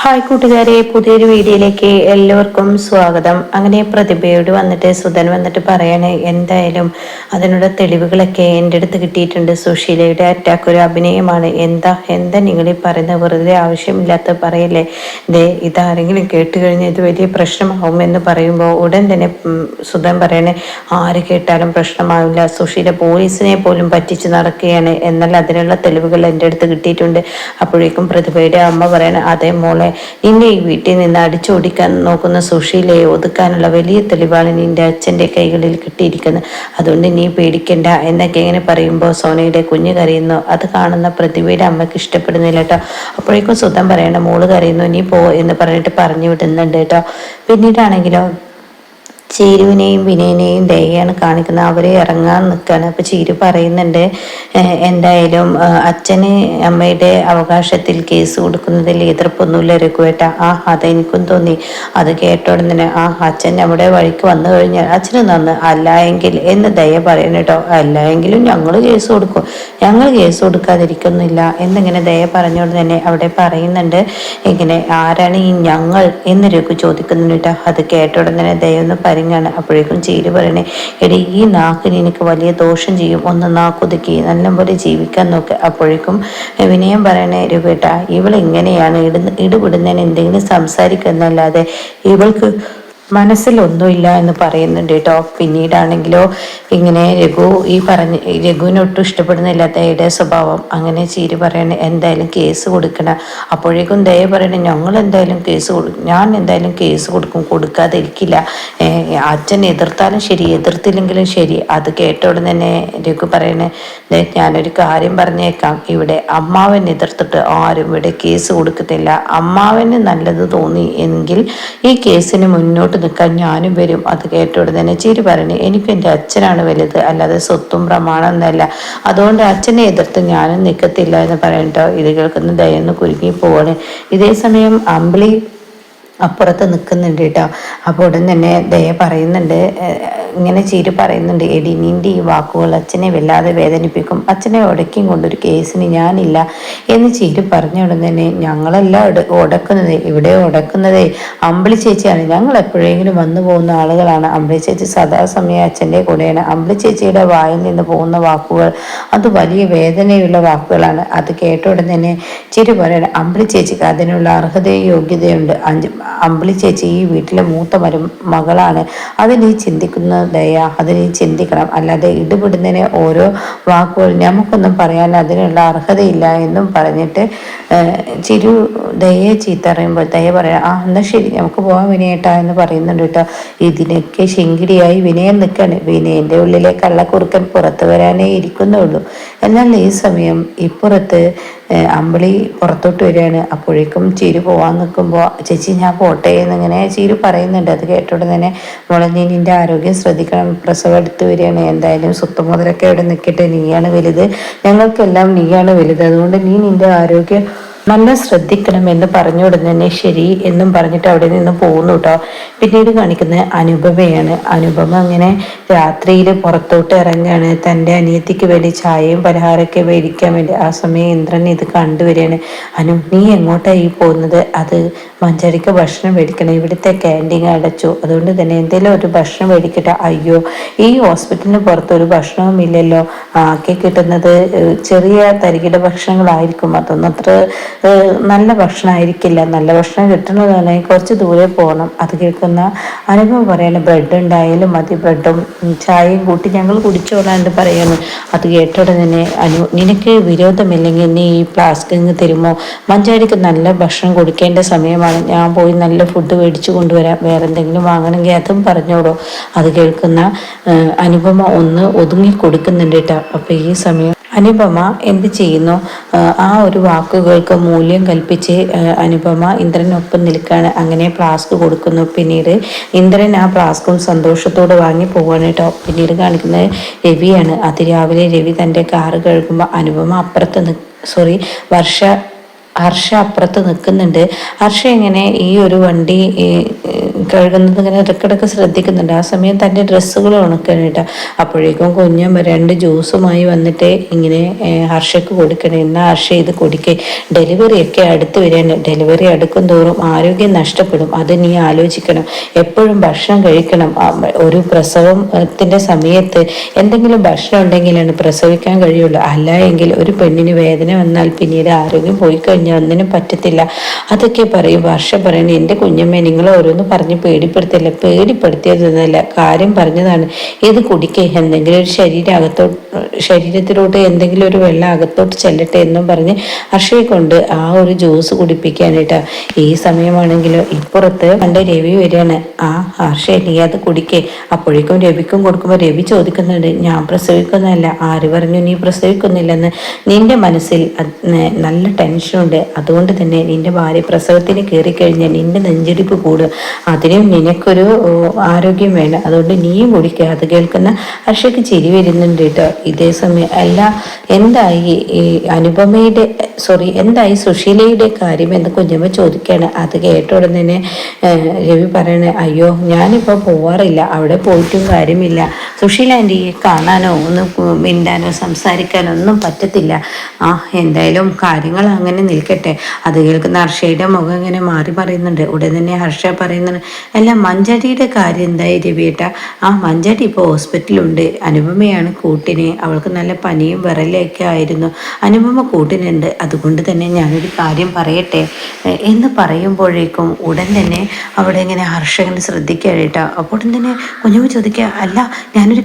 Hi കൂട്ടുകാരെ, പുതിയൊരു വീഡിയോയിലേക്ക് എല്ലാവർക്കും സ്വാഗതം. അങ്ങനെ പ്രതിഭയോട് വന്നിട്ട് സുധൻ വന്നിട്ട് പറയാണ്, എന്തായാലും അതിനുള്ള തെളിവുകളൊക്കെ എൻ്റെ അടുത്ത് കിട്ടിയിട്ടുണ്ട്. സുശീലയുടെ അറ്റാക്ക് ഒരു അഭിനയമാണ്. എന്താ എന്താ നിങ്ങൾ ഈ പറയുന്ന, വെറുതെ ആവശ്യമില്ലാത്ത പറയല്ലേ. ഇതാരെങ്കിലും കേട്ട് കഴിഞ്ഞാൽ ഇത് വലിയ പ്രശ്നമാവും എന്ന് പറയുമ്പോൾ ഉടൻ തന്നെ സുധൻ പറയണേ, ആര് കേട്ടാലും പ്രശ്നമാവില്ല. സുശീല പോലീസിനെ പോലും പറ്റിച്ച് നടക്കുകയാണ്, എന്നാൽ അതിനുള്ള തെളിവുകൾ എൻ്റെ അടുത്ത് കിട്ടിയിട്ടുണ്ട്. അപ്പോഴേക്കും പ്രതിഭയുടെ അമ്മ പറയണ, അതേ മോളെ, നിന്നെ ഈ വീട്ടിൽ നിന്ന് അടിച്ചോടിക്കാൻ നോക്കുന്ന സുശീലയെ ഒതുക്കാനുള്ള വലിയ തെളിവാണ് നിന്റെ അച്ഛൻ്റെ കൈകളിൽ കിട്ടിയിരിക്കുന്നത്. അതുകൊണ്ട് നീ പേടിക്കണ്ട എന്നൊക്കെ ഇങ്ങനെ പറയുമ്പോൾ സോനയുടെ കുഞ്ഞ് കരയുന്നു. അത് കാണുന്ന പ്രതിഭയുടെ അമ്മയ്ക്ക് ഇഷ്ടപ്പെടുന്നില്ല കേട്ടോ. അപ്പോഴേക്കും സുധൻ പറയണ, മോള് കരയുന്നു, നീ പോ എന്ന് പറഞ്ഞിട്ട് പറഞ്ഞു വിടുന്നുണ്ട് കേട്ടോ. പിന്നീടാണെങ്കിലോ ചീരുവിനെയും വിനയനെയും ദയാണ് കാണിക്കുന്നത്. അവരെ ഇറങ്ങാൻ നിൽക്കുകയാണ്. അപ്പോൾ ചീരു പറയുന്നുണ്ട്, എന്തായാലും അച്ഛന് അമ്മയുടെ അവകാശത്തിൽ കേസ് കൊടുക്കുന്നതിൽ എതിർപ്പൊന്നുമില്ല രഘുവേട്ട. അതെനിക്കും തോന്നി. അത് കേട്ടോടെ തന്നെ അച്ഛൻ നമ്മുടെ വഴിക്ക് വന്നു കഴിഞ്ഞാൽ അച്ഛന് നന്ന്, അല്ല എങ്കിൽ എന്ന് ദയ പറയണം കേട്ടോ. അല്ല എങ്കിലും ഞങ്ങൾ കേസ് കൊടുക്കും, ഞങ്ങൾ കേസ് കൊടുക്കാതിരിക്കുന്നില്ല എന്നിങ്ങനെ ദയ പറഞ്ഞുകൊണ്ട് തന്നെ അവിടെ പറയുന്നുണ്ട്. ഇങ്ങനെ ആരാണ് ഈ ഞങ്ങൾ എന്ന് രഘു ചോദിക്കുന്നുണ്ട് കേട്ടോ. അത് കേട്ടോടെ തന്നെ ദയ ഒന്ന് കാര്യങ്ങളാണ്. അപ്പോഴേക്കും ചീര് പറയണേ, എടി ഈ നാക്കിന് എനിക്ക് വലിയ ദോഷം ചെയ്യും, ഒന്ന് നാക്കുതുക്കി നല്ലപോലെ ജീവിക്കാൻ നോക്ക്. അപ്പോഴേക്കും വിനയം പറയണേ, രഘുവേട്ട ഇവളിങ്ങനെയാണ് ഇടപെടുന്നതിന് എന്തെങ്കിലും സംസാരിക്കുന്നല്ലാതെ ഇവൾക്ക് മനസ്സിലൊന്നുമില്ല എന്ന് പറയുന്നുണ്ട് കേട്ടോ. പിന്നീടാണെങ്കിലോ ഇങ്ങനെ രഘുവിനെ ഒട്ടും ഇഷ്ടപ്പെടുന്നില്ല ദയയുടെ സ്വഭാവം. അങ്ങനെ ചീരി പറയണേ, എന്തായാലും കേസ് കൊടുക്കണം. അപ്പോഴേക്കും ദയ പറയണേ, ഞങ്ങൾ എന്തായാലും കേസ് കൊടുക്കും, ഞാൻ എന്തായാലും കേസ് കൊടുക്കും, കൊടുക്കാതെ ഇരിക്കില്ല. അച്ഛൻ എതിർത്താലും ശരി, എതിർത്തില്ലെങ്കിലും ശരി. അത് കേട്ട ഉടനെ തന്നെ രഘു പറയണേ, ഞാനൊരു കാര്യം പറഞ്ഞേക്കാം, ഇവിടെ അമ്മാവൻ എതിർത്തിട്ട് ആരും ഇവിടെ കേസ് കൊടുക്കത്തില്ല. അമ്മാവന് നല്ലത് തോന്നി എങ്കിൽ ഈ കേസിന് മുന്നോട്ട് നിൽക്കാൻ ഞാനും വരും. അത് കേട്ട ഉടനെ തന്നെ ചിരി പറഞ്ഞു, എനിക്ക് എൻ്റെ അച്ഛനാണ് വലുത്, അല്ലാതെ സ്വത്തും പ്രമാണം എന്നല്ല. അതുകൊണ്ട് അച്ഛനെ എതിർത്ത് ഞാനും നിൽക്കത്തില്ല എന്ന് പറയട്ടോ. ഇത് കേൾക്കുന്ന ദയൊന്ന് കുരുങ്ങി പോവാണ്. ഇതേ സമയം അമ്പിളി അപ്പുറത്ത് നിൽക്കുന്നുണ്ട് കേട്ടോ. അപ്പോൾ ഉടൻ തന്നെ ദയ പറയുന്നുണ്ട്, ഇങ്ങനെ ചിരി പറയുന്നുണ്ട്, എടി നിൻ്റെ ഈ വാക്കുകൾ അച്ഛനെ വല്ലാതെ വേദനിപ്പിക്കും, അച്ഛനെ ഉടക്കിയും കൊണ്ടൊരു കേസിന് ഞാനില്ല എന്ന് ചിരി പറഞ്ഞ ഉടൻ തന്നെ, ഞങ്ങളെല്ലാം ഉടക്കുന്നത്, ഇവിടെ ഉടക്കുന്നതേ അമ്പിളി ചേച്ചിയാണ്. ഞങ്ങൾ എപ്പോഴെങ്കിലും വന്നു പോകുന്ന ആളുകളാണ്. അമ്പിളി ചേച്ചി സദാസമയം അച്ഛൻ്റെ കൂടെയാണ്. അമ്പിളി ചേച്ചിയുടെ വായിൽ നിന്ന് പോകുന്ന വാക്കുകൾ അത് വലിയ വേദനയുള്ള വാക്കുകളാണ്. അത് കേട്ട ഉടൻ തന്നെ ചിരി പറയണം, അമ്പിളി ചേച്ചിക്ക് അതിനുള്ള അർഹതയും യോഗ്യതയുണ്ട്. അമ്പിളി ചേച്ചി ഈ വീട്ടിലെ മൂത്ത മകളാണ്. അത് നീ ചിന്തിക്കുന്ന ദയ, അത് നീ ചിന്തിക്കണം. അല്ലാതെ ഇടപെടുന്നതിന് ഓരോ വാക്കുകൾ നമുക്കൊന്നും പറയാൻ അതിനുള്ള അർഹതയില്ല എന്നും പറഞ്ഞിട്ട് ചിരു ദയെ ചീത്ത അറിയുമ്പോൾ ദയ പറയാം, എന്നാൽ ശരി നമുക്ക് പോകാൻ വിനയേട്ടാ എന്ന് പറയുന്നുണ്ട് കേട്ടോ. ഇതിനൊക്കെ ശെങ്കിടിയായി വിനയൻ നിൽക്കാണ്. വിനയൻ്റെ ഉള്ളിലെ കള്ളക്കുറുക്കൻ പുറത്തു വരാനേ ഇരിക്കുന്നുള്ളൂ. എന്നാൽ ഈ സമയം ഇപ്പുറത്ത് അമ്പിളി പുറത്തോട്ട് വരികയാണ്. അപ്പോഴേക്കും ചിരു പോകാൻ നിൽക്കുമ്പോൾ, ചേച്ചി ഞാൻ പോട്ടെ എന്നിങ്ങനെ ചിരു പറയുന്നുണ്ട്. അത് കേട്ടോടെ തന്നെ, മോളെ നീ നിൻ്റെ ആരോഗ്യം ശ്രദ്ധിക്കണം, പ്രസവം എടുത്ത് വരികയാണ്, എന്തായാലും സ്വത്ത് മുതലൊക്കെ അവിടെ നിൽക്കട്ടെ, നീയാണ് വലുത്, ഞങ്ങൾക്കെല്ലാം നീയാണ് വലുത്, അതുകൊണ്ട് നീ നിൻ്റെ ആരോഗ്യം നല്ല ശ്രദ്ധിക്കണം എന്ന് പറഞ്ഞു ഉടനെ ശരി എന്നും പറഞ്ഞിട്ട് അവിടെ നിന്ന് പോകുന്നു കേട്ടോ. പിന്നീട് കാണിക്കുന്നത് അനുപമയാണ്. അനുപമ അങ്ങനെ രാത്രിയിൽ പുറത്തോട്ട് ഇറങ്ങുകയാണ്, തൻ്റെ അനിയത്തിക്ക് വേണ്ടി ചായയും പലഹാരമൊക്കെ മേടിക്കാൻ വേണ്ടി. ആ സമയം ഇന്ദ്രൻ ഇത് കണ്ടുവരികയാണ്. നീ എങ്ങോട്ടായി പോകുന്നത്? അത് മഞ്ചാടിക്ക് ഭക്ഷണം മേടിക്കണം, ഇവിടുത്തെ ക്യാൻറ്റീൻ അടച്ചു, അതുകൊണ്ട് തന്നെ എന്തെങ്കിലും ഒരു ഭക്ഷണം മേടിക്കട്ടെ. അയ്യോ, ഈ ഹോസ്പിറ്റലിന് പുറത്തൊരു ഭക്ഷണവും ഇല്ലല്ലോ, ആകെ കിട്ടുന്നത് ചെറിയ തരികിട ഭക്ഷണങ്ങളായിരിക്കും, അതൊന്നും അത്ര നല്ല ഭക്ഷണമായിരിക്കില്ല, നല്ല ഭക്ഷണം കിട്ടുന്നതാണെങ്കിൽ കുറച്ച് ദൂരെ പോകണം. അത് കേൾക്കുന്ന അനുഭവം പറയാണ്, ബ്രെഡ് ഉണ്ടായാലും മതി, ബ്രെഡും ചായയും കൂട്ടി ഞങ്ങൾ കുടിച്ചോളാണ്ട് പറയുന്നു. അത് കേട്ടോടെ തന്നെ, നിനക്ക് വിരോധമില്ലെങ്കിൽ നീ ഈ പ്ലാസ്റ്റിക് തരുമോ? മഞ്ചാടിക്ക് നല്ല ഭക്ഷണം കൊടുക്കേണ്ട സമയമാണ്, ഞാൻ പോയി നല്ല ഫുഡ് മേടിച്ചു കൊണ്ടുവരാം, വേറെ എന്തെങ്കിലും വാങ്ങണമെങ്കിൽ അതും പറഞ്ഞോളൂ. അത് കേൾക്കുന്ന അനുപമ ഒന്ന് ഒതുങ്ങി കൊടുക്കുന്നുണ്ട് കേട്ടോ. അപ്പോൾ ഈ സമയം അനുപമ എന്ത് ചെയ്യുന്നു? ആ ഒരു വാക്കുകൾക്ക് മൂല്യം കൽപ്പിച്ച് അനുപമ ഇന്ദ്രനൊപ്പം നിൽക്കുകയാണ്. അങ്ങനെ ഫ്ലാസ്ക് കൊടുക്കുന്നു. പിന്നീട് ഇന്ദ്രൻ ആ ഫ്ലാസ്കും സന്തോഷത്തോടെ വാങ്ങി പോവുകയാണ് കേട്ടോ. പിന്നീട് കാണിക്കുന്നത് രവിയാണ്. അതിരാവിലെ രവി തൻ്റെ കാറ് കഴുകുമ്പോൾ അനുപമ അപ്പുറത്ത് വർഷ ഹർഷ അപ്പുറത്ത് നിൽക്കുന്നുണ്ട്. ഹർഷ ഇങ്ങനെ ഈ ഒരു വണ്ടി കഴുകുന്നത് ഇങ്ങനെ ഇടയ്ക്കിടയ്ക്ക് ശ്രദ്ധിക്കുന്നുണ്ട്. ആ സമയം തൻ്റെ ഡ്രസ്സുകൾ ഉണക്കണം കേട്ടോ. അപ്പോഴേക്കും കുഞ്ഞമ്മ 2 ജ്യൂസുമായി വന്നിട്ട് ഇങ്ങനെ ഹർഷയ്ക്ക് കൊടുക്കണേ. എന്നാൽ ഹർഷ ഇത് കുടിക്കേ, ഡെലിവറി ഒക്കെ അടുത്ത് വരികയാണ്. ഡെലിവറി അടുക്കും തോറും ആരോഗ്യം നഷ്ടപ്പെടും. അത് നീ ആലോചിക്കണം. എപ്പോഴും ഭക്ഷണം കഴിക്കണം. ഒരു പ്രസവത്തിൻ്റെ സമയത്ത് എന്തെങ്കിലും ഭക്ഷണം ഉണ്ടെങ്കിലാണ് പ്രസവിക്കാൻ കഴിയുള്ളൂ. അല്ല എങ്കിൽ ഒരു പെണ്ണിന് വേദന വന്നാൽ പിന്നീട് ആരോഗ്യം പോയി കഴിഞ്ഞാൽ ഒന്നിനും പറ്റത്തില്ല. അതൊക്കെ പറയും. വർഷ പറയണേ, എൻ്റെ കുഞ്ഞമ്മേ നിങ്ങൾ ഓരോന്ന് പറഞ്ഞ് പേടിപ്പെടുത്തില്ല. പേടിപ്പെടുത്തിയതൊന്നുമല്ല, കാര്യം പറഞ്ഞതാണ്. ഇത് കുടിക്കേ, എന്തെങ്കിലും ഒരു ശരീരത്തിലോട്ട് എന്തെങ്കിലും ഒരു വെള്ളം അകത്തോട്ട് ചെല്ലട്ടെ എന്നും പറഞ്ഞ് ഹർഷയെ കൊണ്ട് ആ ഒരു ജ്യൂസ് കുടിപ്പിക്കാനായിട്ട്. ഈ സമയമാണെങ്കിലോ ഇപ്പുറത്ത് പണ്ട് രവി വരികയാണ്. ആ ഹർഷ നീ അത് കുടിക്കേ. അപ്പോഴേക്കും രവിക്കും കൊടുക്കുമ്പോൾ രവി ചോദിക്കുന്നുണ്ട്, ഞാൻ പ്രസവിക്കുന്നതല്ല. ആര് പറഞ്ഞു നീ പ്രസവിക്കുന്നില്ലെന്ന്? നിന്റെ മനസ്സിൽ നല്ല ടെൻഷനുണ്ട്. അതുകൊണ്ട് തന്നെ നിന്റെ ഭാര്യ പ്രസവത്തിന് കയറിക്കഴിഞ്ഞാൽ നിന്റെ നെഞ്ചിടിപ്പ് കൂടും. അതിനും നിനക്കൊരു ആരോഗ്യം വേണം. അതുകൊണ്ട് നീയും കുടിക്കുക. അത് കേൾക്കുന്ന ഹർഷയ്ക്ക് ചിരി വരുന്നുണ്ട് കേട്ടോ. ഇതേ സമയം അല്ല, എന്തായി എന്തായി സുശീലയുടെ കാര്യം എന്ന് കുഞ്ഞമ്മ ചോദിക്കുകയാണ്. അത് കേട്ട ഉടനെ തന്നെ രവി പറയണേ, അയ്യോ ഞാനിപ്പോൾ പോവാറില്ല, അവിടെ പോയിട്ടും കാര്യമില്ല. സുശീല ആൻറ്റിയെ കാണാനോ ഒന്ന് മിണ്ടാനോ സംസാരിക്കാനോ ഒന്നും പറ്റത്തില്ല. എന്തായാലും കാര്യങ്ങൾ അങ്ങനെ നിൽക്കട്ടെ. അത് കേൾക്കുന്ന ഹർഷയുടെ മുഖം ഇങ്ങനെ മാറി പറയുന്നുണ്ട്. ഉടൻ തന്നെ ഹർഷ പറയുന്നുണ്ട്, അല്ല മഞ്ചാടിയുടെ കാര്യം എന്തായി രവിയേട്ട? മഞ്ചാടി ഇപ്പോൾ ഹോസ്പിറ്റലുണ്ട്. അനുപമയാണ് കൂട്ടിന്. അവൾക്ക് നല്ല പനിയും വിറലൊക്കെ ആയിരുന്നു. അനുപമ കൂട്ടിനുണ്ട്. അതുകൊണ്ട് തന്നെ ഞാനൊരു കാര്യം പറയട്ടെ എന്ന് പറയുമ്പോഴേക്കും ഉടൻ തന്നെ അവിടെ ഇങ്ങനെ ഹർഷ ഇങ്ങനെ ശ്രദ്ധിക്കുകയായിട്ടാ. അപ്പോൾ ഉടൻ തന്നെ കുഞ്ഞുമ്മ ചോദിക്കുക, അല്ല ഞാനൊരു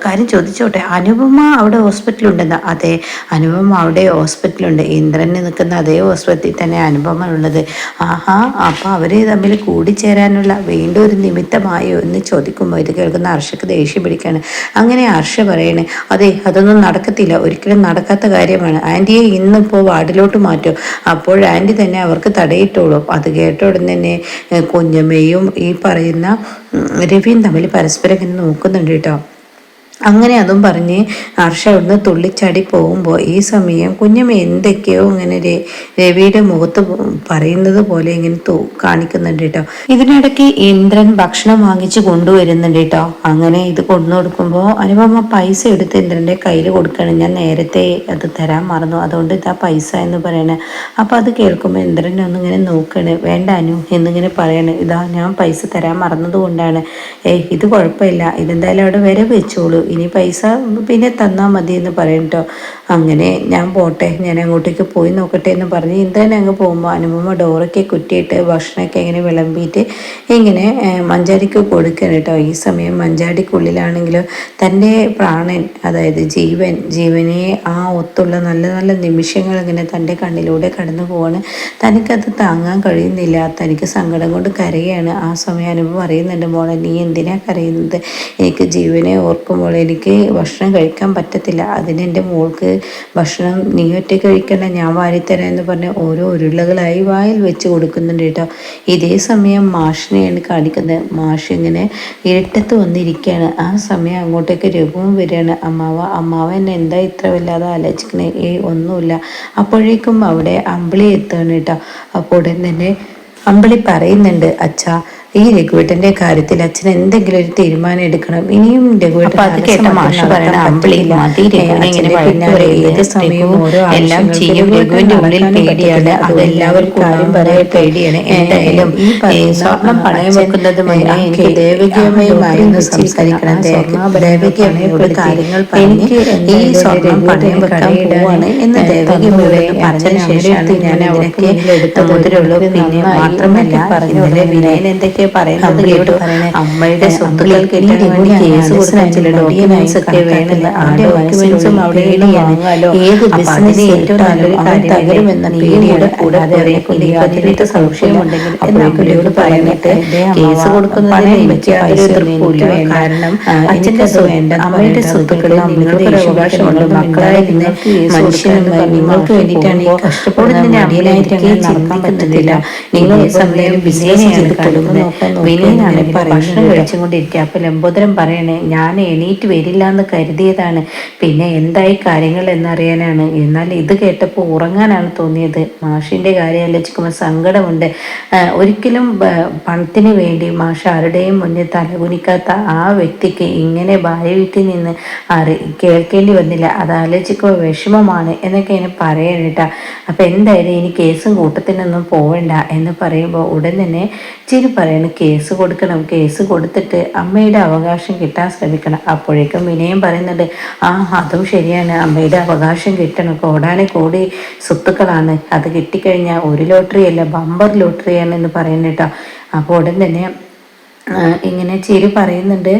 കാര്യം ചോദിച്ചോട്ടെ, അനുപമ അവിടെ ഹോസ്പിറ്റലുണ്ടെന്ന്? അതെ, അനുപമ അവിടെ ഹോസ്പിറ്റലുണ്ട്. ഇന്ദ്രന് നിൽക്കുന്ന അതേ ഹോസ്പിറ്റലിൽ തന്നെ അനുപമ ഉള്ളത്. അപ്പോൾ അവർ തമ്മിൽ കൂടിച്ചേരാനുള്ള വീണ്ടും ഒരു നിമിത്തമായോ എന്ന് ചോദിക്കുമ്പോൾ ഇത് കേൾക്കുന്ന ഹർഷക്ക് ദേഷ്യം പിടിക്കുകയാണ്. അങ്ങനെ ഹർഷ പറയണേ, അതെ അതൊന്നും നടക്കത്തില്ല, ഒരിക്കലും നടക്കാത്ത കാര്യമാണ്. ആൻറ്റിയെ ഇന്നിപ്പോൾ വാർഡിലോട്ട് മാറ്റും. അപ്പോൾ ആൻറ്റി തന്നെ അവർക്ക് തടയിട്ടോളും. അത് കേട്ട ഉടൻ തന്നെ കുഞ്ഞമ്മയും ഈ പറയുന്ന രവിയും തമ്മിൽ പരസ്പരം ഇങ്ങനെ നോക്കുന്നുണ്ട് കേട്ടോ. അങ്ങനെ അതും പറഞ്ഞ് ഹർഷ അവിടുന്ന് തുള്ളിച്ചാടി പോകുമ്പോൾ ഈ സമയം കുഞ്ഞമ്മ എന്തൊക്കെയോ ഇങ്ങനെ രവിയുടെ മുഖത്ത് പറയുന്നത് പോലെ ഇങ്ങനെ കാണിക്കുന്നുണ്ട് കേട്ടോ. ഇതിനിടയ്ക്ക് ഇന്ദ്രൻ ഭക്ഷണം വാങ്ങിച്ച് കൊണ്ടുവരുന്നുണ്ട് കേട്ടോ. അങ്ങനെ ഇത് കൊണ്ടു കൊടുക്കുമ്പോൾ അനുപമ പൈസ എടുത്ത് ഇന്ദ്രൻ്റെ കയ്യിൽ കൊടുക്കണം. ഞാൻ നേരത്തെ അത് തരാൻ മറന്നു, അതുകൊണ്ട് ഇതാ പൈസ എന്ന് പറയണേ. അപ്പോൾ അത് കേൾക്കുമ്പോൾ ഇന്ദ്രൻ ഒന്നിങ്ങനെ നോക്കണേ, വേണ്ട അനു എന്നിങ്ങനെ പറയണേ, ഇതാ ഞാൻ പൈസ തരാൻ മറന്നത് കൊണ്ടാണ്. ഇത് കുഴപ്പമില്ല, ഇതെന്തായാലും അവിടെ വരെ വെച്ചോളൂ, ഇനി പൈസ പിന്നെ തന്നാൽ മതി എന്ന് പറയും കേട്ടോ. അങ്ങനെ ഞാൻ പോട്ടെ, ഞാൻ അങ്ങോട്ടേക്ക് പോയി നോക്കട്ടെ എന്ന് പറഞ്ഞ് ഇന്ദ്രൻ അങ്ങ് പോകുമ്പോൾ അനുപമ ഡോറൊക്കെ കുറ്റിയിട്ട് ഭക്ഷണമൊക്കെ ഇങ്ങനെ വിളമ്പിയിട്ട് ഇങ്ങനെ മഞ്ചാടിക്ക് കൊടുക്കണം കേട്ടോ. ഈ സമയം മഞ്ചാടിക്കുള്ളിലാണെങ്കിലോ തൻ്റെ പ്രാണൻ, അതായത് ജീവനെ ഒത്തുള്ള നല്ല നല്ല നിമിഷങ്ങൾ ഇങ്ങനെ തൻ്റെ കണ്ണിലൂടെ കടന്നു പോവാണ്. തനിക്കത് താങ്ങാൻ കഴിയുന്നില്ല, തനിക്ക് സങ്കടം കൊണ്ട് കരയാണ്. ആ സമയം അനുപമ അറിയുന്നുണ്ട്, മോളെ നീ എന്തിനാ കരയുന്നത്? എനിക്ക് ജീവനെ ഓർക്കുമ്പോൾ എനിക്ക് ഭക്ഷണം കഴിക്കാൻ പറ്റത്തില്ല. അതിനെൻ്റെ മോൾക്ക് ഭക്ഷണം നീ ഒറ്റ കഴിക്കണ്ട, ഞാൻ വാരിത്തരാം എന്ന് പറഞ്ഞ് ഓരോ ഉരുളകളായി വായിൽ വെച്ച് കൊടുക്കുന്നുണ്ട് കേട്ടോ. ഇതേ സമയം മാഷിനെയാണ് കാണിക്കുന്നത്. മാഷ് ഇങ്ങനെ ഇരുട്ടത്ത് വന്നിരിക്കുകയാണ്. ആ സമയം അങ്ങോട്ടേക്ക് രഘുവും വരികയാണ്. അമ്മാവ എന്നെ എന്താ ഇത്ര വല്ലാതെ ആലോചിക്കണേ? ഒന്നുമില്ല. അപ്പോഴേക്കും അവിടെ അമ്പിളി എത്തുകയാണ് കേട്ടോ. അപ്പോൾ ഉടൻ തന്നെ അമ്പിളി പറയുന്നുണ്ട്, അച്ഛാ ഈ രഘുവേട്ടന്റെ കാര്യത്തിൽ അച്ഛൻ എന്തെങ്കിലും ഒരു തീരുമാനം എടുക്കണം. ഇനിയും രഘുവേട്ടൻ ഏത് സമയവും ഓരോ എല്ലാം ചെയ്യും. രഘുവിന്റെ ഉള്ളിൽ പേടിയാണ്, അതെല്ലാവർക്കും കാര്യം പറയാൻ പേടിയാണ്. എന്തായാലും ഈ സ്വർണം പണയം വെക്കുന്നത് മുന്നേ എനിക്ക് ദേവകിയമ്മയുമായിരുന്നു സംസാരിക്കണം. ദേവകിയമ്മയോട് കാര്യങ്ങൾ എനിക്ക് ഈ സ്വർണം പണയം വെക്കാൻ പോവാണ് എന്ന് ദേവകിയമ്മയോട് പറഞ്ഞ ശേഷമാണ് ഞാൻ അവർക്ക് മുതലുള്ളൂ. പിന്നെ മാത്രമല്ല ഇന്നലെ വിനയൻ എന്തൊക്കെ പറയുന്നത് കേട്ടു. അമ്മയുടെ സ്വത്തുക്കൾ കിട്ടാൻ വേണ്ടി കേസ് കൊടുക്കാൻ ചില ഡോക്യുമെന്റ്സ് ഒക്കെ വേണമല്ലോ. ആ ഡോക്യുമെന്റ്സും അവിടെ വാങ്ങാലോ. ഏത് ബിസിനസ് ഏറ്റവും നല്ലൊരു കാര്യം തകരുമെന്ന പേടിയുടെ കൂടെ അതിനകത്ത് സംശയമുണ്ടെങ്കിൽ അപ്പോഴേക്കും പറഞ്ഞിട്ട് കേസ് കൊടുക്കുന്നതിന് എനിക്ക് യാതൊരു എതിർപ്പില്ല. കാരണം അച്ഛന്റെ വേണ്ട അമ്മയുടെ സ്വത്തുക്കളിൽ നിങ്ങൾക്ക് അവകാശമുണ്ട്. മക്കളായ നിങ്ങൾക്ക് മനുഷ്യനുമായി നിങ്ങൾക്ക് വേണ്ടിയിട്ടാണ് ഈ കഷ്ടപ്പെടുന്ന അടിയനായിട്ട് നടക്കാൻ പറ്റുന്നില്ല. നിങ്ങൾ സമയം ബിസിനസ് ചെയ്ത് കൊടുക്കുന്നത് വിനയനാണെങ്കിൽ ഭക്ഷണം കഴിച്ചും കൊണ്ടിരിക്കുക. അപ്പൊ ലംബോദരം പറയണേ, ഞാൻ എണീറ്റ് വരില്ല എന്ന് കരുതിയതാണ്, പിന്നെ എന്തായി കാര്യങ്ങൾ എന്നറിയാനാണ്. എന്നാൽ ഇത് കേട്ടപ്പോൾ ഉറങ്ങാനാണ് തോന്നിയത്. മാഷിന്റെ കാര്യം ആലോചിക്കുമ്പോൾ സങ്കടമുണ്ട്. ഒരിക്കലും പണത്തിന് വേണ്ടി മാഷ് ആരുടെയും മുന്നിൽ തലകുനിക്കാത്ത ആ വ്യക്തിക്ക് ഇങ്ങനെ ഭാര്യ വീട്ടിൽ നിന്ന് കേൾക്കേണ്ടി വന്നില്ല. അത് ആലോചിക്കുമ്പോൾ വിഷമമാണ് എന്നൊക്കെ ഇങ്ങനെ പറയണേട്ടാ. അപ്പൊ എന്തായാലും ഇനി കേസും കൂട്ടത്തിനൊന്നും പോവേണ്ട എന്ന് പറയുമ്പോൾ ഉടൻ തന്നെ ചിരി പറയണം, കേസ് കൊടുക്കണം, കേസ് കൊടുത്തിട്ട് അമ്മയുടെ അവകാശം കിട്ടാൻ ശ്രമിക്കണം. അപ്പോഴേക്കും വിനയം പറയുന്നുണ്ട്, ആ അതും ശരിയാണ്, അമ്മയുടെ അവകാശം കിട്ടണം, കോടാനെ കോടി സ്വത്തുക്കളാണ്, അത് കിട്ടിക്കഴിഞ്ഞാൽ ഒരു ലോട്ടറി അല്ല ബമ്പർ ലോട്ടറിയാണ് എന്ന് പറയുന്നുട്ടോ. അപ്പോൾ ഉടൻ തന്നെ ഇങ്ങനെ ചിരി പറയുന്നുണ്ട്,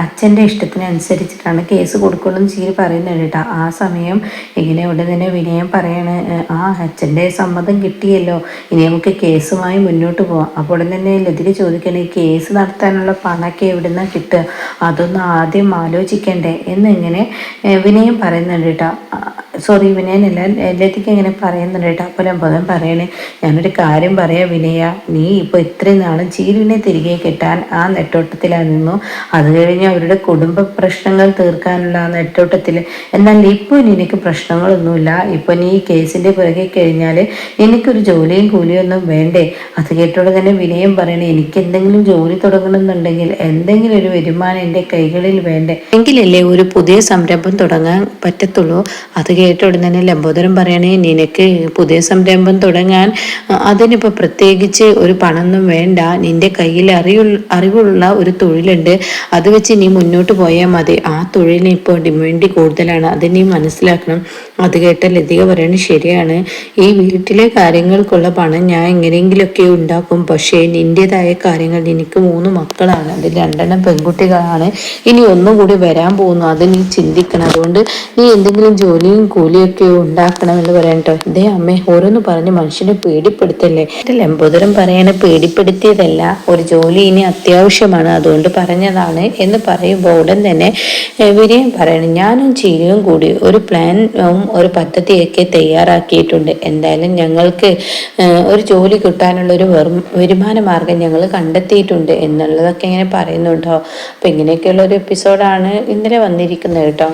അച്ഛൻ്റെ ഇഷ്ടത്തിനനുസരിച്ചിട്ടാണ് കേസ് കൊടുക്കണം ചിരി പറയുന്നുണ്ട് കേട്ടോ. ആ സമയം ഇങ്ങനെ ഉടൻ തന്നെ വിനയം പറയാണ്, ആ അച്ഛൻ്റെ സമ്മതം കിട്ടിയല്ലോ, ഇനി നമുക്ക് കേസുമായി മുന്നോട്ട് പോവാം. അപ്പോൾ ഉടൻ തന്നെ ലതിക ചോദിക്കണേ, കേസ് നടത്താനുള്ള പണമൊക്കെ എവിടുന്നാണ് കിട്ടുക, അതൊന്ന് ആദ്യം ആലോചിക്കണ്ടേ എന്നിങ്ങനെ വിനയം പറയുന്നുണ്ട് കേട്ടോ. സോറി, വിനയനല്ല, ലതിക ഇങ്ങനെ പറയുന്നുണ്ട് കേട്ടോ. അപ്പോൾ ലംബോദരൻ പറയണേ, ഞാനൊരു കാര്യം പറയാം വിനയ, നീ ഇപ്പോൾ ഇത്രയും നാളും ചീരുവിനെ തിരികെ കിട്ടാൻ ആ നെട്ടോട്ടത്തിലായിരുന്നു, അത് കഴിഞ്ഞ് അവരുടെ കുടുംബ പ്രശ്നങ്ങൾ തീർക്കാനുള്ള ആ നെട്ടോട്ടത്തിൽ. എന്നാൽ ഇപ്പോൾ നിനക്ക് പ്രശ്നങ്ങളൊന്നുമില്ല, ഇപ്പോൾ നീ ഈ കേസിൻ്റെ പിറകെ കഴിഞ്ഞാൽ എനിക്കൊരു ജോലിയും കൂലിയും ഒന്നും വേണ്ടേ. അത് കേട്ടോടെ തന്നെ വിനയം പറയണേ, എനിക്ക് എന്തെങ്കിലും ജോലി തുടങ്ങണമെന്നുണ്ടെങ്കിൽ എന്തെങ്കിലും ഒരു വരുമാനം എൻ്റെ കൈകളിൽ വേണ്ടേ, എങ്കിലല്ലേ ഒരു പുതിയ സംരംഭം തുടങ്ങാൻ പറ്റത്തുള്ളൂ. അത് കേട്ട ഉടൻ തന്നെ ലംബോദരൻ പറയണേ, നിനക്ക് പുതിയ സംരംഭം തുടങ്ങാൻ അതിനിപ്പോൾ പ്രത്യേകിച്ച് ഒരു പണമൊന്നും വേണ്ട, നിന്റെ കയ്യിൽ അറിവുള്ള ഒരു തൊഴിലുണ്ട്, അത് വെച്ച് നീ മുന്നോട്ട് പോയാൽ മതി. ആ തൊഴിലിന് ഇപ്പോൾ ഡിമാൻഡ് കൂടുതലാണ്, അത് നീ മനസ്സിലാക്കണം. അത് കേട്ട ലതിക പറയണത് ശരിയാണ്, ഈ വീട്ടിലെ കാര്യങ്ങൾക്കുള്ള പണം ഞാൻ എങ്ങനെയെങ്കിലുമൊക്കെ ഉണ്ടാക്കും, പക്ഷേ നിൻ്റെതായ കാര്യങ്ങൾ, നിനക്ക് 3 മക്കളാണ്, അതിൽ 2 പെൺകുട്ടികളാണ്, ഇനി ഒന്നും കൂടി വരാൻ പോകുന്നു, അത് നീ ചിന്തിക്കണം. അതുകൊണ്ട് നീ എന്തെങ്കിലും ജോലിയും കൂലിയൊക്കെ ഉണ്ടാക്കണം എന്ന് പറയട്ടോ. ഇതേ അമ്മേ, ഓരോന്ന് പറഞ്ഞ് മനുഷ്യനെ പേടിപ്പെടുത്തല്ലേ. ലംബോദരൻ പറയണ പേടിപ്പെടുത്തിയതല്ല, ഒരു ജോലി ഇനി അത്യാവശ്യമാണ്, അതുകൊണ്ട് പറഞ്ഞതാണ് എന്ന് പറയുമ്പോൾ ഉടൻ തന്നെ വിനയം പറയണം, ഞാനും ചീരയും കൂടി ഒരു പ്ലാനും ഒരു പദ്ധതിയൊക്കെ തയ്യാറാക്കിയിട്ടുണ്ട്. എന്തായാലും ഞങ്ങൾക്ക് ഒരു ജോലി കിട്ടാനുള്ള ഒരു വരുമാന മാർഗം ഞങ്ങൾ കണ്ടെത്തിയിട്ടുണ്ട് എന്നുള്ളതൊക്കെ ഇങ്ങനെ പറയുന്നുണ്ടോ. അപ്പം ഇങ്ങനെയൊക്കെയുള്ള ഒരു എപ്പിസോഡാണ് ഇന്നലെ വന്നിരിക്കുന്നത് കേട്ടോ.